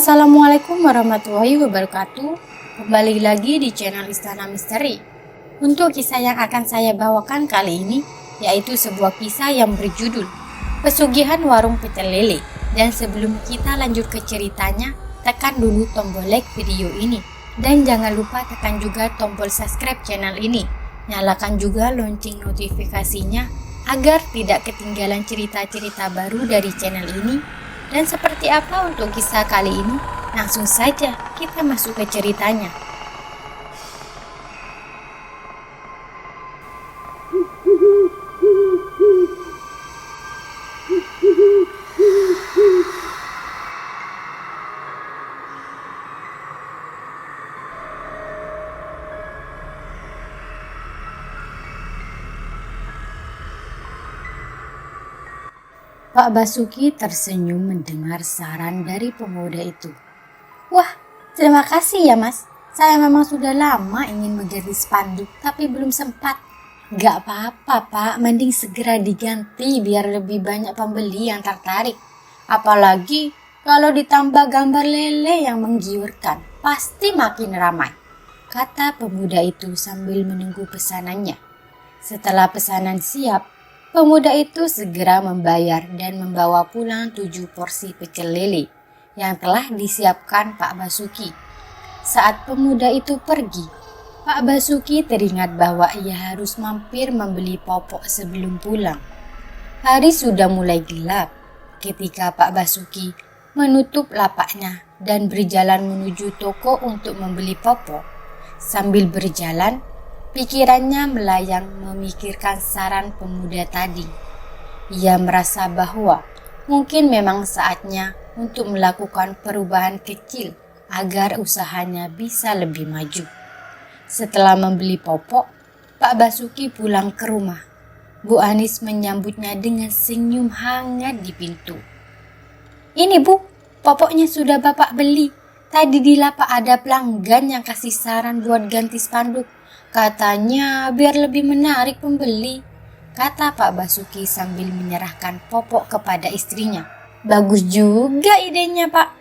Assalamualaikum warahmatullahi wabarakatuh. Kembali lagi di channel Istana Misteri. Untuk kisah yang akan saya bawakan kali ini yaitu sebuah kisah yang berjudul Pesugihan Warung Pecel Lele. Dan sebelum kita lanjut ke ceritanya, tekan dulu tombol like video ini dan jangan lupa tekan juga tombol subscribe channel ini. Nyalakan juga lonceng notifikasinya agar tidak ketinggalan cerita-cerita baru dari channel ini. Dan seperti apa untuk kisah kali ini? Langsung saja kita masuk ke ceritanya. Pak Basuki tersenyum mendengar saran dari pemuda itu. Wah, terima kasih ya mas. Saya memang sudah lama ingin mengganti spanduk tapi belum sempat. Gak apa-apa pak, mending segera diganti biar lebih banyak pembeli yang tertarik. Apalagi kalau ditambah gambar lele yang menggiurkan, pasti makin ramai. Kata pemuda itu sambil menunggu pesanannya. Setelah pesanan siap, pemuda itu segera membayar dan membawa pulang 7 porsi pecel lele yang telah disiapkan Pak Basuki. Saat pemuda itu pergi, Pak Basuki teringat bahwa ia harus mampir membeli popok sebelum pulang. Hari sudah mulai gelap ketika Pak Basuki menutup lapaknya dan berjalan menuju toko untuk membeli popok. Sambil berjalan, pikirannya melayang memikirkan saran pemuda tadi. Ia merasa bahwa mungkin memang saatnya untuk melakukan perubahan kecil agar usahanya bisa lebih maju. Setelah membeli popok, Pak Basuki pulang ke rumah. Bu Anis menyambutnya dengan senyum hangat di pintu. Ini bu, popoknya sudah bapak beli. Tadi di lapak ada pelanggan yang kasih saran buat ganti spanduk. Katanya biar lebih menarik pembeli, kata Pak Basuki sambil menyerahkan popok kepada istrinya. Bagus juga idenya pak.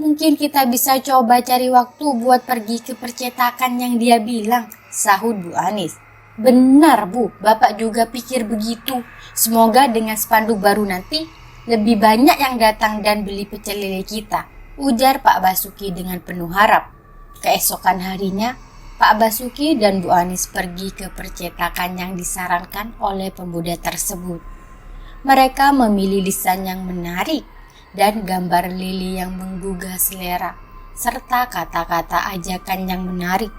Mungkin kita bisa coba cari waktu buat pergi ke percetakan yang dia bilang, sahut Bu Anis. Benar bu, bapak juga pikir begitu. Semoga dengan spanduk baru nanti lebih banyak yang datang dan beli pecel lele kita, ujar Pak Basuki dengan penuh harap. Keesokan harinya, Pak Basuki dan Bu Anis pergi ke percetakan yang disarankan oleh pemuda tersebut. Mereka memilih lisan yang menarik dan gambar lili yang menggugah selera, serta kata-kata ajakan yang menarik.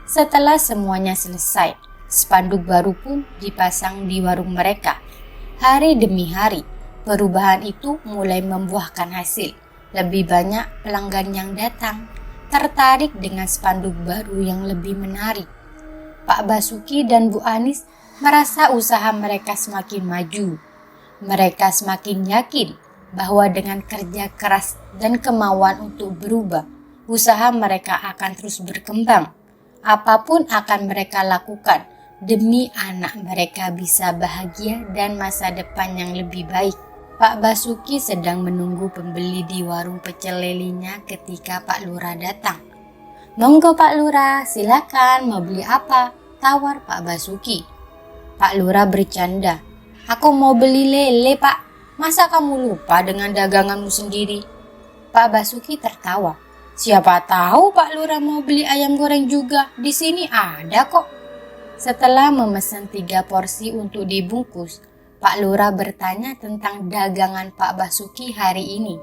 Setelah semuanya selesai, spanduk baru pun dipasang di warung mereka. Hari demi hari, perubahan itu mulai membuahkan hasil. Lebih banyak pelanggan yang datang, tertarik dengan spanduk baru yang lebih menarik. Pak Basuki dan Bu Anis merasa usaha mereka semakin maju. Mereka semakin yakin bahwa dengan kerja keras dan kemauan untuk berubah, usaha mereka akan terus berkembang. Apapun akan mereka lakukan demi anak mereka bisa bahagia dan masa depan yang lebih baik. Pak Basuki sedang menunggu pembeli di warung pecel lelenya ketika Pak Lurah datang. Monggo Pak Lurah, silakan mau beli apa? Tawar Pak Basuki. Pak Lurah bercanda. Aku mau beli lele pak. Masa kamu lupa dengan daganganmu sendiri? Pak Basuki tertawa. Siapa tahu Pak Lurah mau beli ayam goreng juga. Di sini ada kok. Setelah memesan 3 porsi untuk dibungkus, Pak Lurah bertanya tentang dagangan Pak Basuki hari ini.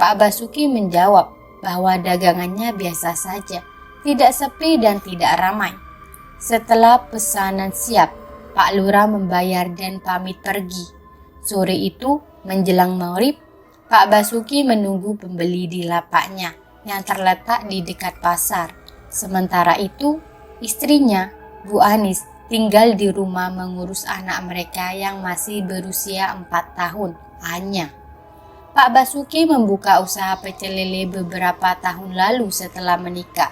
Pak Basuki menjawab bahwa dagangannya biasa saja, tidak sepi dan tidak ramai. Setelah pesanan siap, Pak Lurah membayar dan pamit pergi. Sore itu, menjelang maghrib, Pak Basuki menunggu pembeli di lapaknya yang terletak di dekat pasar. Sementara itu, istrinya, Bu Anis, tinggal di rumah mengurus anak mereka yang masih berusia 4 tahun, Anya. Pak Basuki membuka usaha pecel lele beberapa tahun lalu setelah menikah.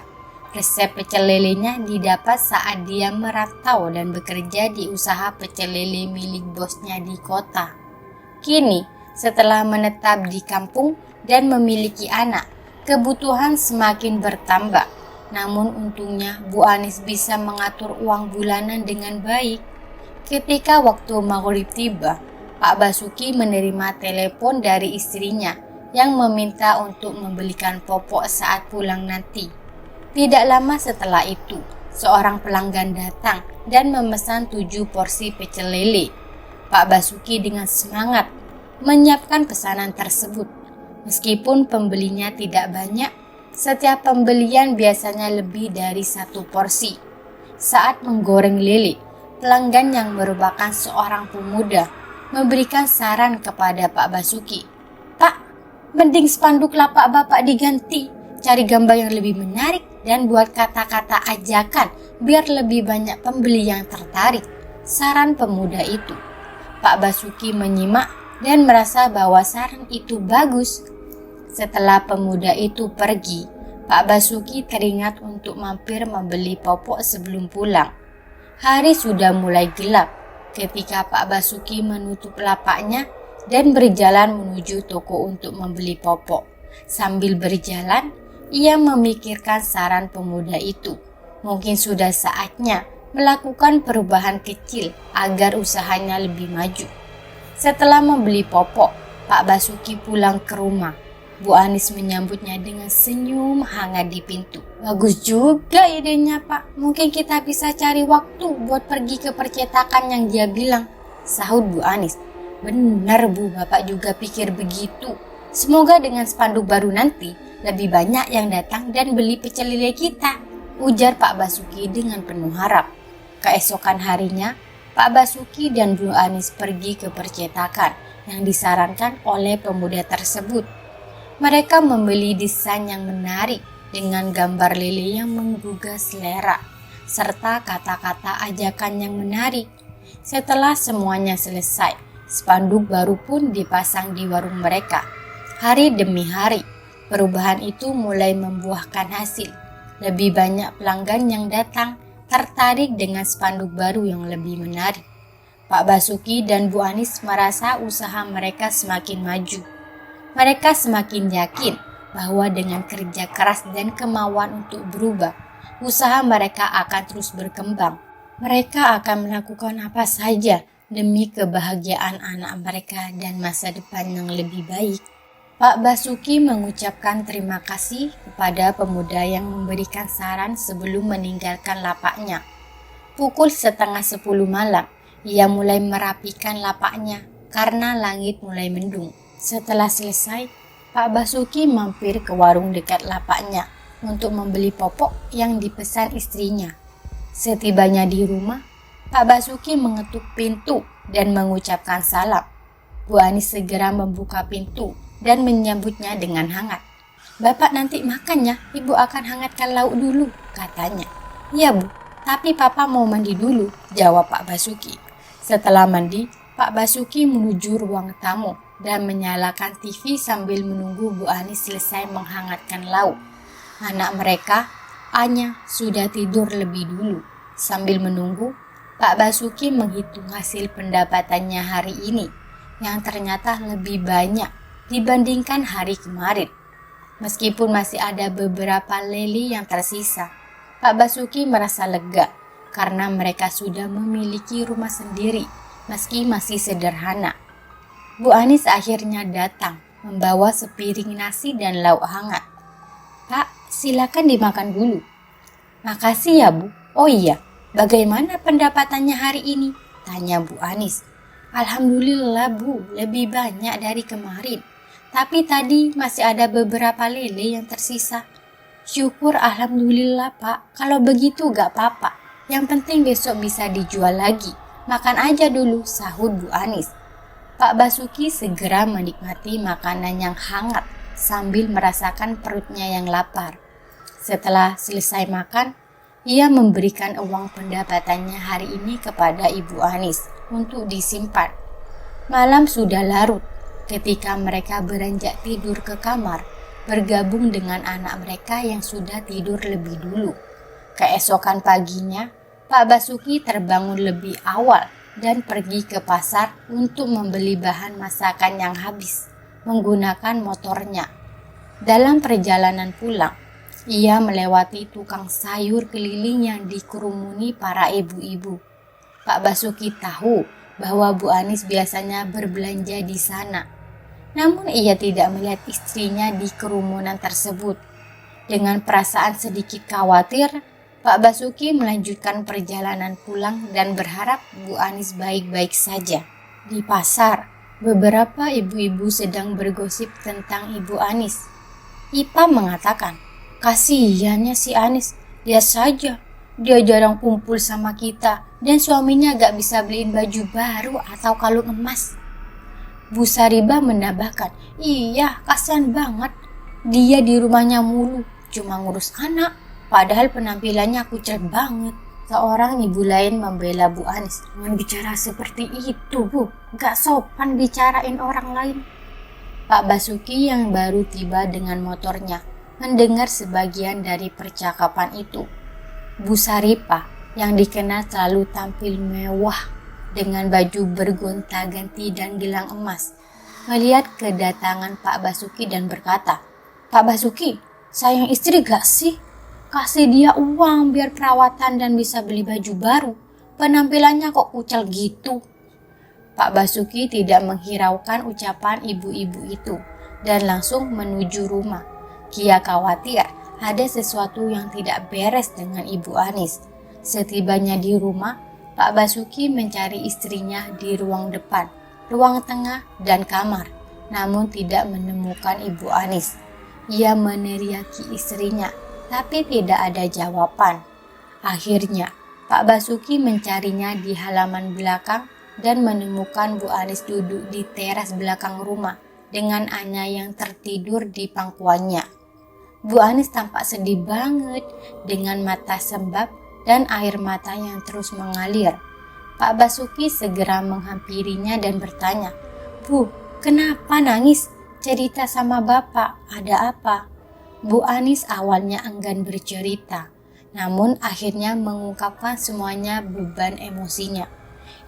Resep pecel lelenya didapat saat dia merantau dan bekerja di usaha pecel lele milik bosnya di kota. Kini, setelah menetap di kampung dan memiliki anak, Kebutuhan semakin bertambah, namun untungnya Bu Anis bisa mengatur uang bulanan dengan baik. Ketika waktu maghrib tiba, Pak Basuki menerima telepon dari istrinya yang meminta untuk membelikan popok saat pulang nanti. Tidak lama setelah itu, seorang pelanggan datang dan memesan 7 porsi pecel lele. Pak Basuki dengan semangat menyiapkan pesanan tersebut. Meskipun pembelinya tidak banyak, setiap pembelian biasanya lebih dari 1 porsi. Saat menggoreng lele, pelanggan yang merupakan seorang pemuda memberikan saran kepada Pak Basuki. "Pak, mending spanduk lapak Bapak diganti, cari gambar yang lebih menarik dan buat kata-kata ajakan biar lebih banyak pembeli yang tertarik," saran pemuda itu. Pak Basuki menyimak dan merasa bahwa saran itu bagus. Setelah pemuda itu pergi, Pak Basuki teringat untuk mampir membeli popok sebelum pulang. Hari sudah mulai gelap ketika Pak Basuki menutup lapaknya dan berjalan menuju toko untuk membeli popok. Sambil berjalan, ia memikirkan saran pemuda itu. Mungkin sudah saatnya melakukan perubahan kecil agar usahanya lebih maju. Setelah membeli popok, Pak Basuki pulang ke rumah. Bu Anis menyambutnya dengan senyum hangat di pintu. "Bagus juga idenya, Pak. Mungkin kita bisa cari waktu buat pergi ke percetakan yang dia bilang," sahut Bu Anis. "Benar Bu, Bapak juga pikir begitu. Semoga dengan spanduk baru nanti lebih banyak yang datang dan beli pecel lele kita," ujar Pak Basuki dengan penuh harap. Keesokan harinya, Pak Basuki dan Bu Anis pergi ke percetakan yang disarankan oleh pemuda tersebut. Mereka membeli desain yang menarik dengan gambar lele yang menggugah selera, serta kata-kata ajakan yang menarik. Setelah semuanya selesai, spanduk baru pun dipasang di warung mereka. Hari demi hari, perubahan itu mulai membuahkan hasil. Lebih banyak pelanggan yang datang tertarik dengan spanduk baru yang lebih menarik. Pak Basuki dan Bu Anis merasa usaha mereka semakin maju. Mereka semakin yakin bahwa dengan kerja keras dan kemauan untuk berubah, usaha mereka akan terus berkembang. Mereka akan melakukan apa saja demi kebahagiaan anak mereka dan masa depan yang lebih baik. Pak Basuki mengucapkan terima kasih kepada pemuda yang memberikan saran sebelum meninggalkan lapaknya. Pukul 9:30 malam, ia mulai merapikan lapaknya karena langit mulai mendung. Setelah selesai, Pak Basuki mampir ke warung dekat lapaknya untuk membeli popok yang dipesan istrinya. Setibanya di rumah, Pak Basuki mengetuk pintu dan mengucapkan salam. Bu Anis segera membuka pintu dan menyambutnya dengan hangat. "Bapak nanti makan ya, Ibu akan hangatkan lauk dulu," katanya. "Ya Bu, tapi Papa mau mandi dulu," jawab Pak Basuki. Setelah mandi, Pak Basuki menuju ruang tamu dan menyalakan TV sambil menunggu Bu Anis selesai menghangatkan lauk. Anak mereka, Anya, sudah tidur lebih dulu. Sambil menunggu, Pak Basuki menghitung hasil pendapatannya hari ini yang ternyata lebih banyak dibandingkan hari kemarin. Meskipun masih ada beberapa lele yang tersisa, Pak Basuki merasa lega karena mereka sudah memiliki rumah sendiri meski masih sederhana. Bu Anis akhirnya datang membawa sepiring nasi dan lauk hangat. "Pak, silakan dimakan dulu." "Makasih ya Bu." "Oh iya, bagaimana pendapatannya hari ini?" tanya Bu Anis. "Alhamdulillah Bu, lebih banyak dari kemarin. Tapi tadi masih ada beberapa lele yang tersisa." "Syukur alhamdulillah Pak, kalau begitu gak apa-apa. Yang penting besok bisa dijual lagi. Makan aja dulu," sahut Bu Anis. Pak Basuki segera menikmati makanan yang hangat sambil merasakan perutnya yang lapar. Setelah selesai makan, ia memberikan uang pendapatannya hari ini kepada Ibu Anis untuk disimpan. Malam sudah larut ketika mereka beranjak tidur ke kamar, bergabung dengan anak mereka yang sudah tidur lebih dulu. Keesokan paginya, Pak Basuki terbangun lebih awal dan pergi ke pasar untuk membeli bahan masakan yang habis menggunakan motornya. Dalam perjalanan pulang, ia melewati tukang sayur keliling yang dikerumuni para ibu-ibu. Pak Basuki tahu bahwa Bu Anis biasanya berbelanja di sana. Namun ia tidak melihat istrinya di kerumunan tersebut. Dengan perasaan sedikit khawatir, Pak Basuki melanjutkan perjalanan pulang dan berharap Bu Anis baik-baik saja. Di pasar, beberapa ibu-ibu sedang bergosip tentang Ibu Anis. Ipa mengatakan, "Kasihannya si Anis, lihat saja, dia jarang kumpul sama kita dan suaminya gak bisa beliin baju baru atau kalung emas." Bu Sariba menambahkan, "Iya, kasihan banget. Dia di rumahnya mulu, cuma ngurus anak, padahal penampilannya kucel banget." Seorang ibu lain membela Bu Anis. "Jangan bicara seperti itu, Bu. Gak sopan bicarain orang lain." Pak Basuki yang baru tiba dengan motornya mendengar sebagian dari percakapan itu. Bu Saripa yang dikenal selalu tampil mewah dengan baju bergonta-ganti dan gelang emas, melihat kedatangan Pak Basuki dan berkata, "Pak Basuki, sayang istri gak sih? Kasih dia uang biar perawatan dan bisa beli baju baru. Penampilannya kok kucel gitu." Pak Basuki tidak menghiraukan ucapan ibu-ibu itu dan langsung menuju rumah. Dia khawatir ada sesuatu yang tidak beres dengan Ibu Anis. Setibanya di rumah, Pak Basuki mencari istrinya di ruang depan, ruang tengah, dan kamar, namun tidak menemukan Ibu Anis. Ia meneriaki istrinya, tapi tidak ada jawaban. Akhirnya, Pak Basuki mencarinya di halaman belakang dan menemukan Bu Anis duduk di teras belakang rumah dengan Anya yang tertidur di pangkuannya. Bu Anis tampak sedih banget dengan mata sembab dan air mata yang terus mengalir. Pak Basuki segera menghampirinya dan bertanya, "Bu, kenapa nangis? Cerita sama Bapak, ada apa?" Bu Anis awalnya enggan bercerita, namun akhirnya mengungkapkan semuanya beban emosinya.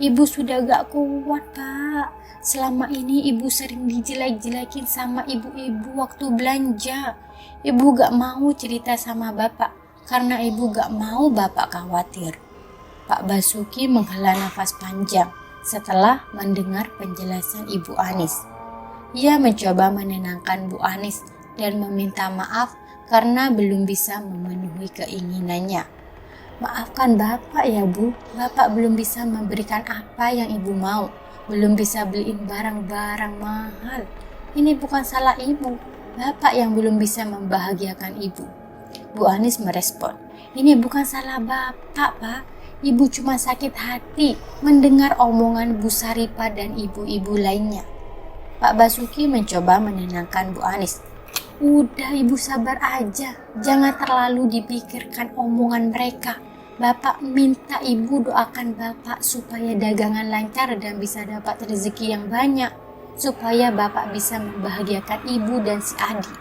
"Ibu sudah gak kuat, Pak. Selama ini ibu sering dijelek-jelekin sama ibu-ibu waktu belanja. Ibu gak mau cerita sama Bapak karena ibu gak mau Bapak khawatir." Pak Basuki menghela nafas panjang setelah mendengar penjelasan Ibu Anis. Ia mencoba menenangkan Bu Anis dan meminta maaf karena belum bisa memenuhi keinginannya. "Maafkan Bapak ya Bu, Bapak belum bisa memberikan apa yang Ibu mau, belum bisa beliin barang-barang mahal. Ini bukan salah Ibu, Bapak yang belum bisa membahagiakan Ibu." Bu Anis merespon, "Ini bukan salah Bapak, Pak. Ibu cuma sakit hati mendengar omongan Bu Saripa dan ibu-ibu lainnya." Pak Basuki mencoba menenangkan Bu Anis. "Udah Ibu sabar aja, jangan terlalu dipikirkan omongan mereka. Bapak minta Ibu doakan Bapak supaya dagangan lancar dan bisa dapat rezeki yang banyak, supaya Bapak bisa membahagiakan Ibu dan si Adi."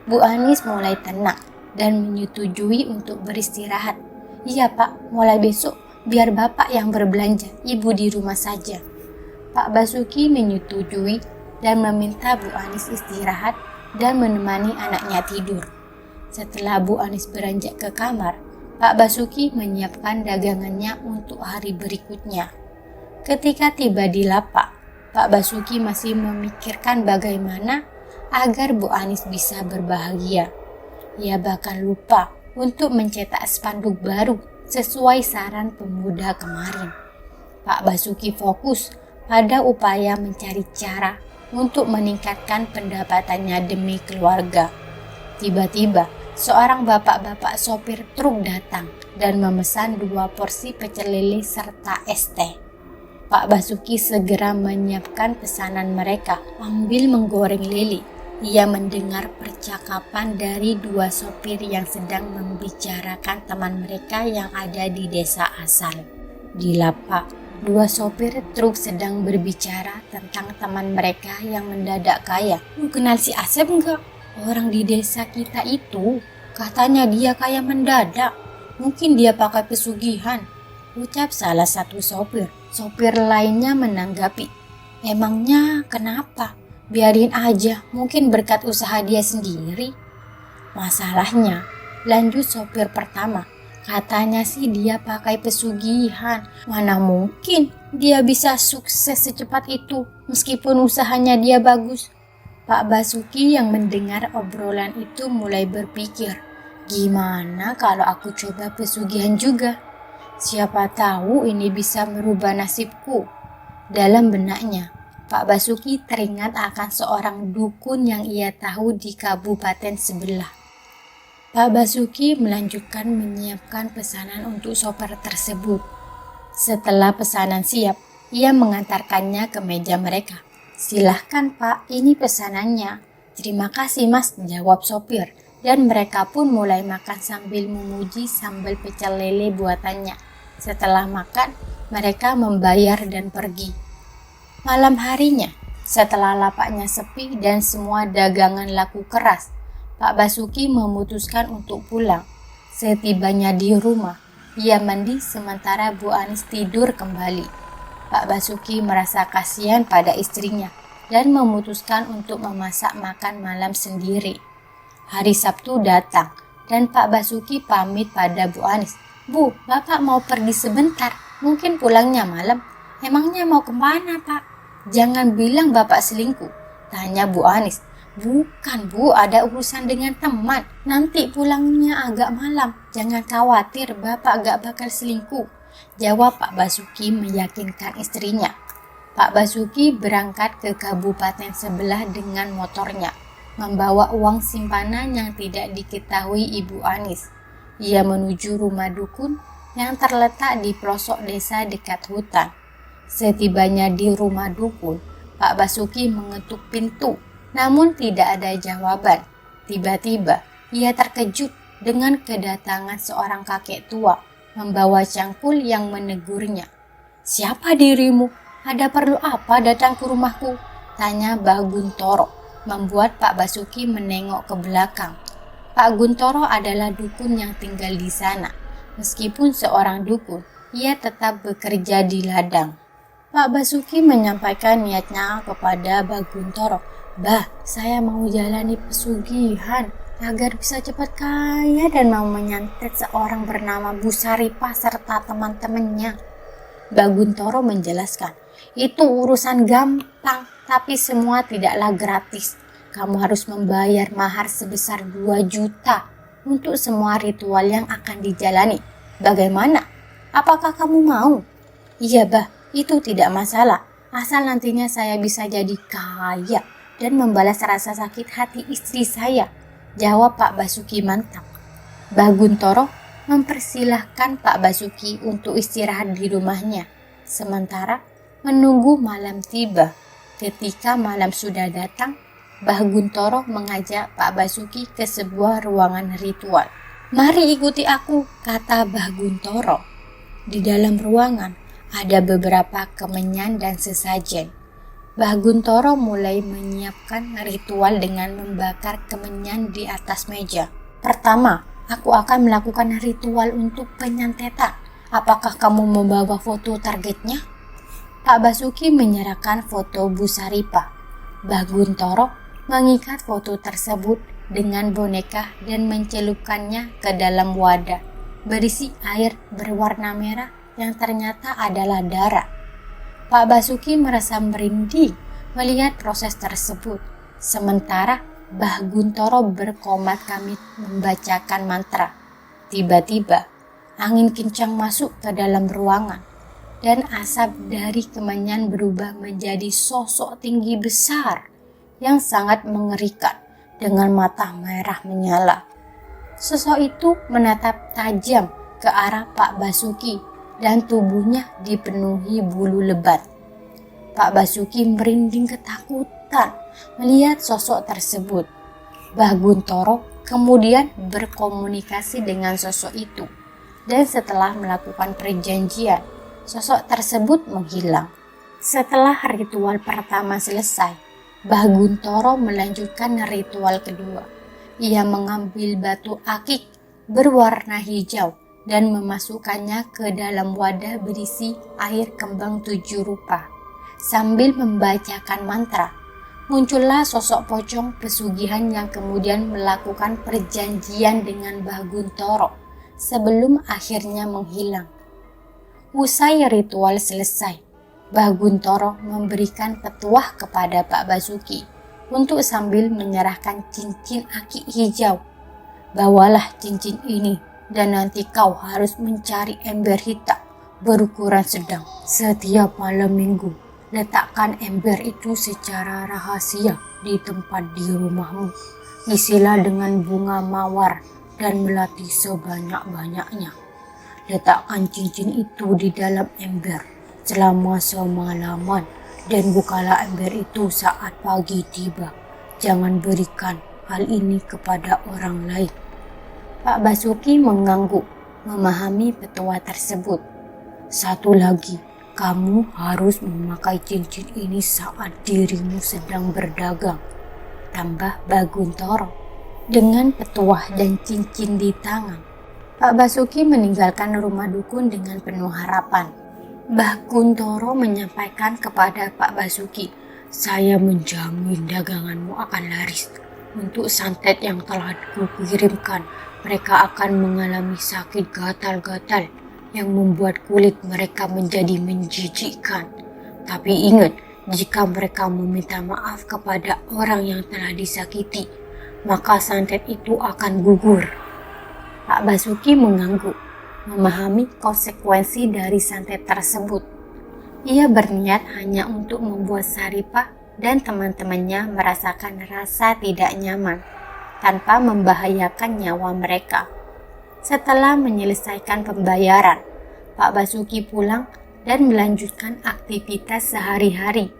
Bu Anis mulai tenang dan menyetujui untuk beristirahat. "Iya Pak, mulai besok biar Bapak yang berbelanja, Ibu di rumah saja." Pak Basuki menyetujui dan meminta Bu Anis istirahat dan menemani anaknya tidur. Setelah Bu Anis beranjak ke kamar, Pak Basuki menyiapkan dagangannya untuk hari berikutnya. Ketika tiba di lapak, Pak Basuki masih memikirkan bagaimana agar Bu Anis bisa berbahagia. Ia bahkan lupa untuk mencetak spanduk baru sesuai saran pemuda kemarin. Pak Basuki fokus pada upaya mencari cara untuk meningkatkan pendapatannya demi keluarga. Tiba-tiba, seorang bapak-bapak sopir truk datang dan memesan 2 porsi pecel lele serta es teh. Pak Basuki segera menyiapkan pesanan mereka sambil menggoreng lele. Ia mendengar percakapan dari 2 sopir yang sedang membicarakan teman mereka yang ada di desa asal. Di lapak, 2 sopir truk sedang berbicara tentang teman mereka yang mendadak kaya. "Lu kenal si Asep enggak? Orang di desa kita itu, katanya dia kaya mendadak. Mungkin dia pakai pesugihan," ucap salah satu sopir. Sopir lainnya menanggapi, "Emangnya kenapa? Biarin aja, mungkin berkat usaha dia sendiri. Masalahnya, lanjut sopir pertama, katanya sih dia pakai pesugihan. Mana mungkin dia bisa sukses secepat itu meskipun usahanya dia bagus. Pak Basuki yang mendengar obrolan itu mulai berpikir, gimana kalau aku coba pesugihan juga? Siapa tahu ini bisa merubah nasibku. Dalam benaknya, Pak Basuki teringat akan seorang dukun yang ia tahu di kabupaten sebelah. Pak Basuki melanjutkan menyiapkan pesanan untuk sopir tersebut. Setelah pesanan siap, ia mengantarkannya ke meja mereka. Silahkan Pak, ini pesanannya. Terima kasih Mas, jawab sopir. Dan mereka pun mulai makan sambil memuji sambal pecel lele buatannya. Setelah makan, mereka membayar dan pergi. Malam harinya, setelah lapaknya sepi dan semua dagangan laku keras, Pak Basuki memutuskan untuk pulang. Setibanya di rumah, ia mandi sementara Bu Anis tidur kembali. Pak Basuki merasa kasihan pada istrinya dan memutuskan untuk memasak makan malam sendiri. Hari Sabtu datang dan Pak Basuki pamit pada Bu Anis. Bu, Bapak mau pergi sebentar, mungkin pulangnya malam. Emangnya mau kemana Pak? Jangan bilang Bapak selingkuh, tanya Bu Anis. Bukan Bu, ada urusan dengan teman. Nanti pulangnya agak malam. Jangan khawatir, Bapak gak bakal selingkuh, jawab Pak Basuki meyakinkan istrinya. Pak Basuki berangkat ke kabupaten sebelah dengan motornya, membawa uang simpanan yang tidak diketahui Ibu Anis. Ia menuju rumah dukun yang terletak di pelosok desa dekat hutan. Setibanya di rumah dukun, Pak Basuki mengetuk pintu, namun tidak ada jawaban. Tiba-tiba, ia terkejut dengan kedatangan seorang kakek tua, membawa cangkul yang menegurnya. Siapa dirimu? Ada perlu apa datang ke rumahku? Tanya Mbah Guntoro, membuat Pak Basuki menengok ke belakang. Pak Guntoro adalah dukun yang tinggal di sana. Meskipun seorang dukun, ia tetap bekerja di ladang. Pak Basuki menyampaikan niatnya kepada Mbah Guntoro. Bah, saya mau jalani pesugihan agar bisa cepat kaya dan mau menyantet seorang bernama Bu Saripah serta teman-temannya. Mbah Guntoro menjelaskan, itu urusan gampang, tapi semua tidaklah gratis. Kamu harus membayar mahar sebesar 2 juta untuk semua ritual yang akan dijalani. Bagaimana? Apakah kamu mau? Iya bah, itu tidak masalah, asal nantinya saya bisa jadi kaya dan membalas rasa sakit hati istri saya, jawab Pak Basuki mantap. Mbah Guntoro mempersilahkan Pak Basuki untuk istirahat di rumahnya, sementara menunggu malam tiba. Ketika malam sudah datang, Mbah Guntoro mengajak Pak Basuki ke sebuah ruangan ritual. Mari ikuti aku, kata Mbah Guntoro. Di dalam ruangan, ada beberapa kemenyan dan sesajen. Mbah Guntoro mulai menyiapkan ritual dengan membakar kemenyan di atas meja. Pertama, aku akan melakukan ritual untuk penyantetan. Apakah kamu membawa foto targetnya? Pak Basuki menyerahkan foto Bu Saripah. Mbah Guntoro mengikat foto tersebut dengan boneka dan mencelupkannya ke dalam wadah berisi air berwarna merah yang ternyata adalah darah. Pak Basuki merasa merinding melihat proses tersebut, sementara Mbah Guntoro berkomat kamit membacakan mantra. Tiba-tiba, angin kencang masuk ke dalam ruangan, dan asap dari kemenyan berubah menjadi sosok tinggi besar yang sangat mengerikan dengan mata merah menyala. Sosok itu menatap tajam ke arah Pak Basuki dan tubuhnya dipenuhi bulu lebat. Pak Basuki merinding ketakutan melihat sosok tersebut. Mbah Guntoro kemudian berkomunikasi dengan sosok itu, dan setelah melakukan perjanjian, sosok tersebut menghilang. Setelah ritual pertama selesai, Mbah Guntoro melanjutkan ritual kedua. Ia mengambil batu akik berwarna hijau dan memasukkannya ke dalam wadah berisi air kembang 7 rupa. Sambil membacakan mantra, muncullah sosok pocong pesugihan yang kemudian melakukan perjanjian dengan Mbah Guntoro sebelum akhirnya menghilang. Usai ritual selesai, Mbah Guntoro memberikan petuah kepada Pak Basuki untuk sambil menyerahkan cincin aki hijau. Bawalah cincin ini dan nanti kau harus mencari ember hitam berukuran sedang. Setiap malam minggu, letakkan ember itu secara rahasia di tempat di rumahmu. Isilah dengan bunga mawar dan melati sebanyak-banyaknya. Letakkan cincin itu di dalam ember selama semalaman dan bukalah ember itu saat pagi tiba. Jangan berikan hal ini kepada orang lain. Pak Basuki mengangguk, memahami petua tersebut. Satu lagi, kamu harus memakai cincin ini saat dirimu sedang berdagang, tambah Mbah Guntoro. Dengan petuah dan cincin di tangan, Pak Basuki meninggalkan rumah dukun dengan penuh harapan. Mbah Guntoro menyampaikan kepada Pak Basuki, saya menjamin daganganmu akan laris. Untuk santet yang telah kukirimkan, mereka akan mengalami sakit gatal-gatal yang membuat kulit mereka menjadi menjijikkan. Tapi ingat, jika mereka meminta maaf kepada orang yang telah disakiti, maka santet itu akan gugur. Pak Basuki mengangguk, memahami konsekuensi dari santet tersebut. Ia berniat hanya untuk membuat Saripah dan teman-temannya merasakan rasa tidak nyaman tanpa membahayakan nyawa mereka. Setelah menyelesaikan pembayaran, Pak Basuki pulang dan melanjutkan aktivitas sehari-hari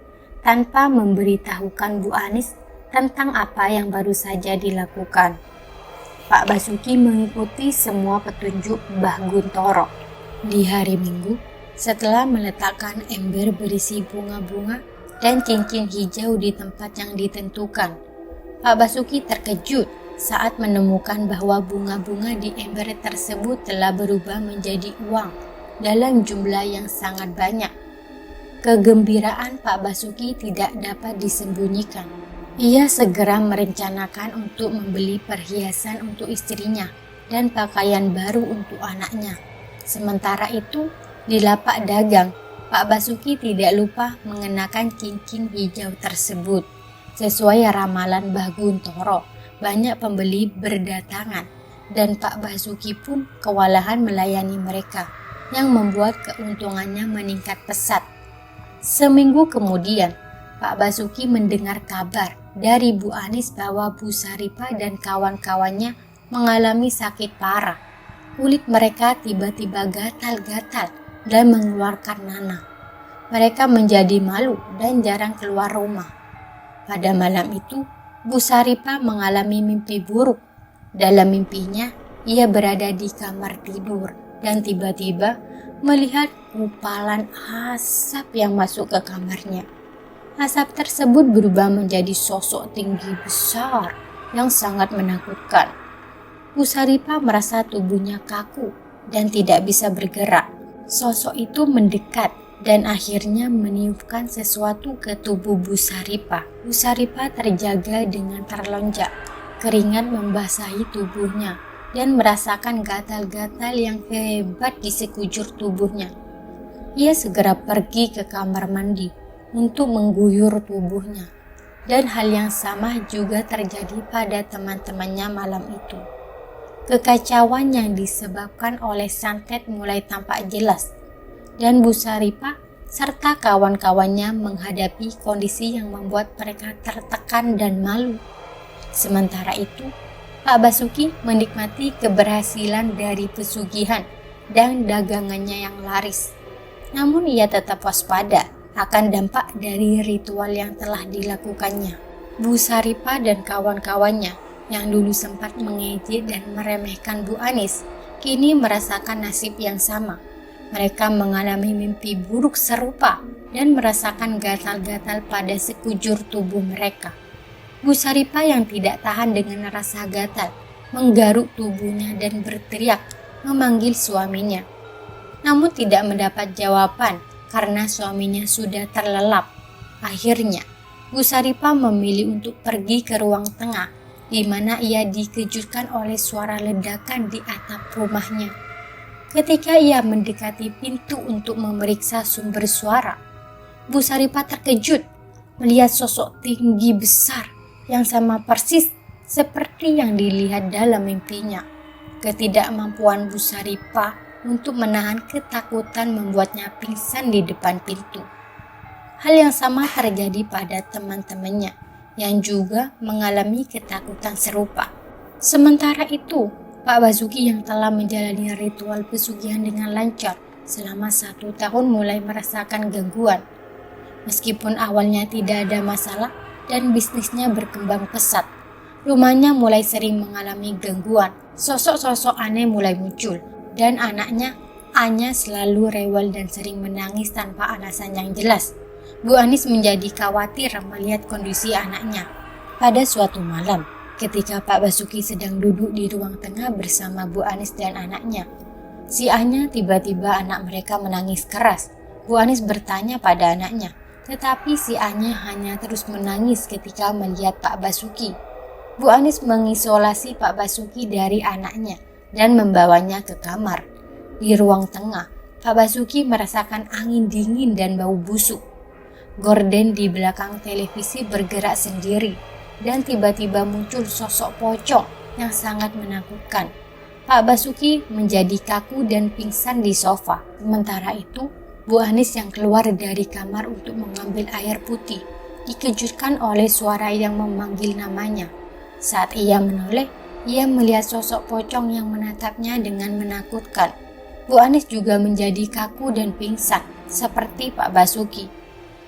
tanpa memberitahukan Bu Anis tentang apa yang baru saja dilakukan. Pak Basuki mengikuti semua petunjuk Mbah Guntoro. Di hari Minggu, setelah meletakkan ember berisi bunga-bunga dan cincin hijau di tempat yang ditentukan, Pak Basuki terkejut saat menemukan bahwa bunga-bunga di ember tersebut telah berubah menjadi uang dalam jumlah yang sangat banyak. Kegembiraan Pak Basuki tidak dapat disembunyikan. Ia segera merencanakan untuk membeli perhiasan untuk istrinya dan pakaian baru untuk anaknya. Sementara itu, di lapak dagang, Pak Basuki tidak lupa mengenakan cincin hijau tersebut. Sesuai ramalan Mbah Guntoro, banyak pembeli berdatangan dan Pak Basuki pun kewalahan melayani mereka yang membuat keuntungannya meningkat pesat. Seminggu kemudian, Pak Basuki mendengar kabar dari Bu Anis bahwa Bu Saripah dan kawan-kawannya mengalami sakit parah. Kulit mereka tiba-tiba gatal-gatal dan mengeluarkan nanah. Mereka menjadi malu dan jarang keluar rumah. Pada malam itu, Bu Saripah mengalami mimpi buruk. Dalam mimpinya, ia berada di kamar tidur dan tiba-tiba melihat gumpalan asap yang masuk ke kamarnya. Asap tersebut berubah menjadi sosok tinggi besar yang sangat menakutkan. Bu Saripah merasa tubuhnya kaku dan tidak bisa bergerak. Sosok itu mendekat dan akhirnya meniupkan sesuatu ke tubuh Bu Saripah. Bu Saripah terjaga dengan terlonjak. Keringat membasahi tubuhnya dan merasakan gatal-gatal yang hebat di sekujur tubuhnya. Ia segera pergi ke kamar mandi untuk mengguyur tubuhnya. Dan hal yang sama juga terjadi pada teman-temannya malam itu. Kekacauan yang disebabkan oleh santet mulai tampak jelas, dan Bu Saripah serta kawan-kawannya menghadapi kondisi yang membuat mereka tertekan dan malu. Sementara itu, Pak Basuki menikmati keberhasilan dari pesugihan dan dagangannya yang laris. Namun ia tetap waspada akan dampak dari ritual yang telah dilakukannya. Bu Saripah dan kawan-kawannya yang dulu sempat mengejek dan meremehkan Bu Anis, kini merasakan nasib yang sama. Mereka mengalami mimpi buruk serupa dan merasakan gatal-gatal pada sekujur tubuh mereka. Bu Saripah yang tidak tahan dengan rasa gatal, menggaruk tubuhnya dan berteriak memanggil suaminya. Namun tidak mendapat jawaban karena suaminya sudah terlelap. Akhirnya, Bu Saripah memilih untuk pergi ke ruang tengah, di mana ia dikejutkan oleh suara ledakan di atap rumahnya. Ketika ia mendekati pintu untuk memeriksa sumber suara, Bu Saripah terkejut melihat sosok tinggi besar yang sama persis seperti yang dilihat dalam mimpinya. Ketidakmampuan Bu Saripah untuk menahan ketakutan membuatnya pingsan di depan pintu. Hal yang sama terjadi pada teman-temannya yang juga mengalami ketakutan serupa. Sementara itu, Pak Basuki yang telah menjalani ritual pesugihan dengan lancar selama 1 tahun mulai merasakan gangguan. Meskipun awalnya tidak ada masalah dan bisnisnya berkembang pesat, rumahnya mulai sering mengalami gangguan. Sosok-sosok aneh mulai muncul dan anaknya Anya selalu rewel dan sering menangis tanpa alasan yang jelas. Bu Anis menjadi khawatir melihat kondisi anaknya. Pada suatu malam, ketika Pak Basuki sedang duduk di ruang tengah bersama Bu Anis dan anaknya, si Anya tiba-tiba anak mereka menangis keras. Bu Anis bertanya pada anaknya, tetapi si Anya hanya terus menangis ketika melihat Pak Basuki. Bu Anis mengisolasi Pak Basuki dari anaknya dan membawanya ke kamar. Di ruang tengah, Pak Basuki merasakan angin dingin dan bau busuk. Gorden di belakang televisi bergerak sendiri dan tiba-tiba muncul sosok pocong yang sangat menakutkan. Pak Basuki menjadi kaku dan pingsan di sofa. Sementara itu, Bu Anis yang keluar dari kamar untuk mengambil air putih dikejutkan oleh suara yang memanggil namanya. Saat ia menoleh, ia melihat sosok pocong yang menatapnya dengan menakutkan. Bu Anis juga menjadi kaku dan pingsan, seperti Pak Basuki.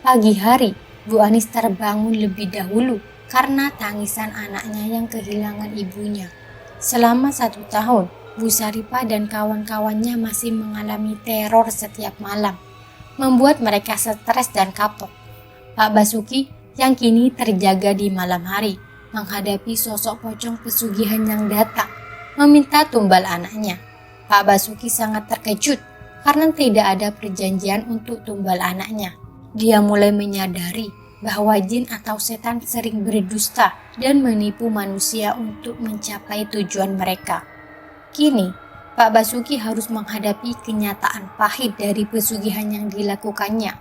Pagi hari, Bu Anis terbangun lebih dahulu karena tangisan anaknya yang kehilangan ibunya. Selama 1 tahun, Bu Saripah dan kawan-kawannya masih mengalami teror setiap malam, membuat mereka stres dan kapok. Pak Basuki yang kini terjaga di malam hari, menghadapi sosok pocong pesugihan yang datang, meminta tumbal anaknya. Pak Basuki sangat terkejut karena tidak ada perjanjian untuk tumbal anaknya. Dia mulai menyadari bahwa jin atau setan sering berdusta dan menipu manusia untuk mencapai tujuan mereka. Kini, Pak Basuki harus menghadapi kenyataan pahit dari pesugihan yang dilakukannya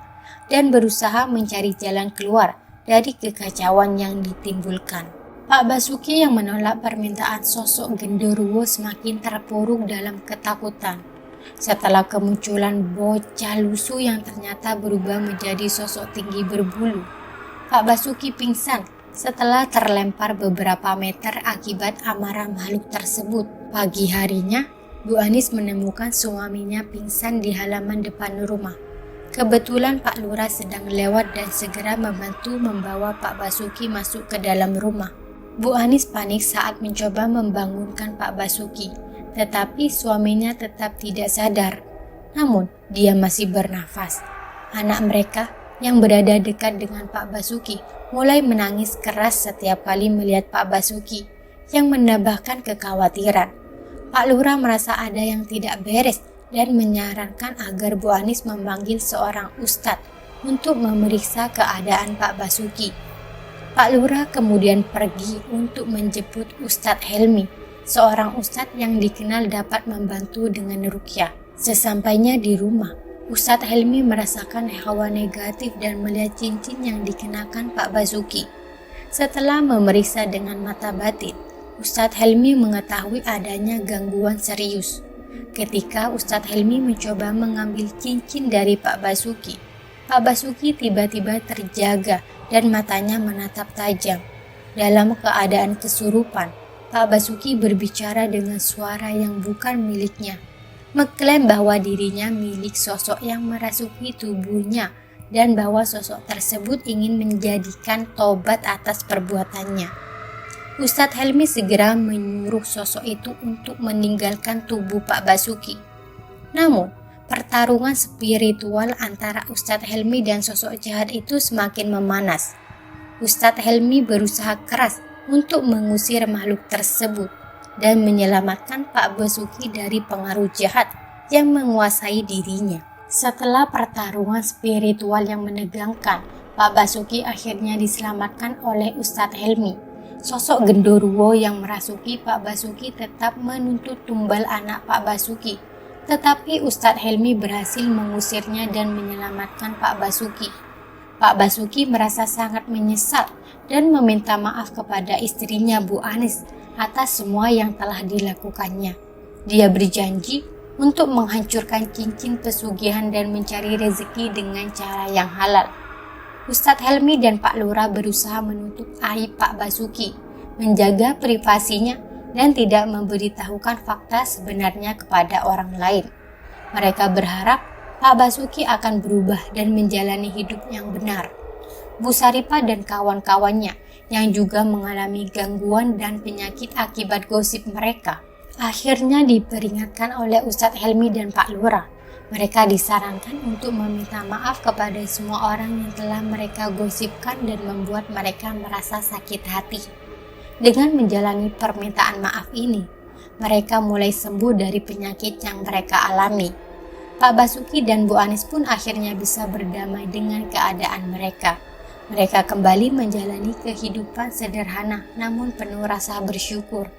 dan berusaha mencari jalan keluar dari kekacauan yang ditimbulkan. Pak Basuki yang menolak permintaan sosok genderuwo semakin terpuruk dalam ketakutan. Setelah kemunculan bocah lusuh yang ternyata berubah menjadi sosok tinggi berbulu, Pak Basuki pingsan setelah terlempar beberapa meter akibat amarah makhluk tersebut. Pagi harinya, Bu Anis menemukan suaminya pingsan di halaman depan rumah. Kebetulan Pak Lurah sedang lewat dan segera membantu membawa Pak Basuki masuk ke dalam rumah. Bu Anis panik saat mencoba membangunkan Pak Basuki, tetapi suaminya tetap tidak sadar. Namun, dia masih bernafas. Anak mereka yang berada dekat dengan Pak Basuki mulai menangis keras setiap kali melihat Pak Basuki, yang menambahkan kekhawatiran. Pak Lurah merasa ada yang tidak beres dan menyarankan agar Bu Anis memanggil seorang ustadz untuk memeriksa keadaan Pak Basuki. Pak Lurah kemudian pergi untuk menjemput Ustadz Helmi, seorang ustadz yang dikenal dapat membantu dengan ruqyah. Sesampainya di rumah, Ustadz Helmi merasakan hawa negatif dan melihat cincin yang dikenakan Pak Basuki. Setelah memeriksa dengan mata batin, Ustadz Helmi mengetahui adanya gangguan serius. Ketika Ustadz Helmi mencoba mengambil cincin dari Pak Basuki, Pak Basuki tiba-tiba terjaga dan matanya menatap tajam. Dalam keadaan kesurupan, Pak Basuki berbicara dengan suara yang bukan miliknya, mengklaim bahwa dirinya milik sosok yang merasuki tubuhnya dan bahwa sosok tersebut ingin menjadikan tobat atas perbuatannya. Ustadz Helmi segera menyuruh sosok itu untuk meninggalkan tubuh Pak Basuki. Namun, pertarungan spiritual antara Ustadz Helmi dan sosok jahat itu semakin memanas. Ustadz Helmi berusaha keras untuk mengusir makhluk tersebut dan menyelamatkan Pak Basuki dari pengaruh jahat yang menguasai dirinya. Setelah pertarungan spiritual yang menegangkan, Pak Basuki akhirnya diselamatkan oleh Ustadz Helmi. Sosok genderuwo yang merasuki Pak Basuki tetap menuntut tumbal anak Pak Basuki. Tetapi Ustadz Helmi berhasil mengusirnya dan menyelamatkan Pak Basuki. Pak Basuki merasa sangat menyesal dan meminta maaf kepada istrinya Bu Anis atas semua yang telah dilakukannya. Dia berjanji untuk menghancurkan cincin pesugihan dan mencari rezeki dengan cara yang halal. Ustadz Helmi dan Pak Lurah berusaha menutup aib Pak Basuki, menjaga privasinya dan tidak memberitahukan fakta sebenarnya kepada orang lain. Mereka berharap Pak Basuki akan berubah dan menjalani hidup yang benar. Bu Saripah dan kawan-kawannya yang juga mengalami gangguan dan penyakit akibat gosip mereka akhirnya diperingatkan oleh Ustadz Helmi dan Pak Lurah. Mereka disarankan untuk meminta maaf kepada semua orang yang telah mereka gosipkan dan membuat mereka merasa sakit hati. Dengan menjalani permintaan maaf ini, mereka mulai sembuh dari penyakit yang mereka alami. Pak Basuki dan Bu Anis pun akhirnya bisa berdamai dengan keadaan mereka. Mereka kembali menjalani kehidupan sederhana namun penuh rasa bersyukur.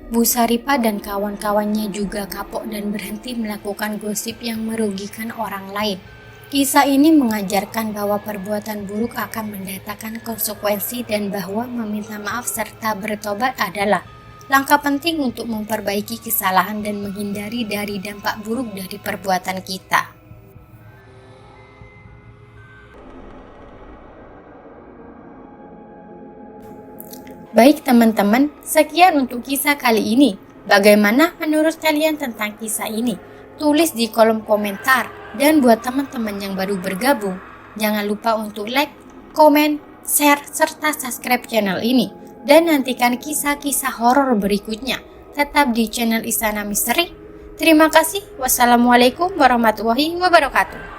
Bu Saripah dan kawan-kawannya juga kapok dan berhenti melakukan gosip yang merugikan orang lain. Kisah ini mengajarkan bahwa perbuatan buruk akan mendatangkan konsekuensi dan bahwa meminta maaf serta bertobat adalah langkah penting untuk memperbaiki kesalahan dan menghindari dari dampak buruk dari perbuatan kita. Baik teman-teman, sekian untuk kisah kali ini. Bagaimana menurut kalian tentang kisah ini? Tulis di kolom komentar. Dan buat teman-teman yang baru bergabung, jangan lupa untuk like, komen, share, serta subscribe channel ini. Dan nantikan kisah-kisah horor berikutnya. Tetap di channel Istana Misteri. Terima kasih. Wassalamualaikum warahmatullahi wabarakatuh.